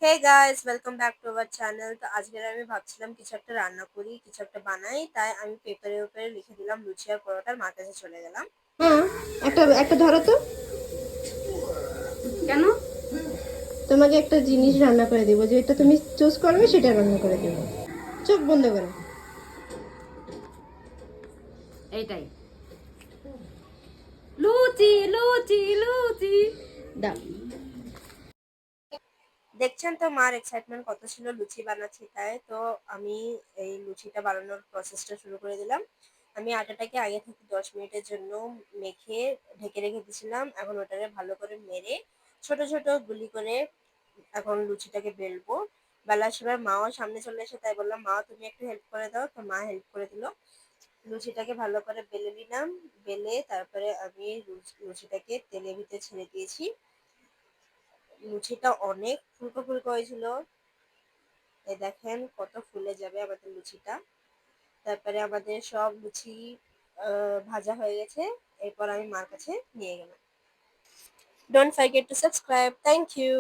Hey guys, welcome back to our channel. তো আজকের আমি ভাবছিলাম কিছু একটা রান্না করি, কিছু একটা বানাই। তাই আমি পেপারের উপরে লিখে দিলাম লুচি আর পরোটার, মার কাছে চলে গেলাম। হ্যাঁ, একটা একটা ধরো তো। কেন? তোমাকে একটা জিনিস রান্না করে দেবো, যেটা তুমি চুজ করবে সেটা রান্না করে দেবো। চোখ বন্ধ করো। এইটাই লুচি লুচি লুচি। দাও। দেখছেন তো মার এক্সাইটমেন্ট কত ছিল লুচি বানাচ্ছি তাই। তো আমি এই লুচিটা বানানোর প্রসেসটা শুরু করে দিলাম। আমি আটাটাকে আগে থেকে 10 মিনিটের জন্য মেখে ঢেকে রেখে দিয়েছিলাম। এখন ওটাকে ভালো করে মেরে ছোট ছোট গুলি করে এখন লুচিটাকে বেলবো। বেলার সময় মাও সামনে চলে এসে, তাই বললাম মা তুমি একটু হেল্প করে দাও। তো মা হেল্প করে দিল। লুচিটাকে ভালো করে বেলে নিলাম। বেলে তারপরে আমি লুচিটাকে তেলের ভিতরে ছেড়ে দিয়েছি। লুচিটা অনেক ফুলকো ফুলকো হয়েছিল। এই দেখেন কত ফুলে যাবে আমাদের লুচিটা। তারপরে আমাদের সব লুচি ভাজা হয়ে গেছে। এরপর আমি মার কাছে নিয়ে গেলাম। Don't forget to subscribe. Thank you.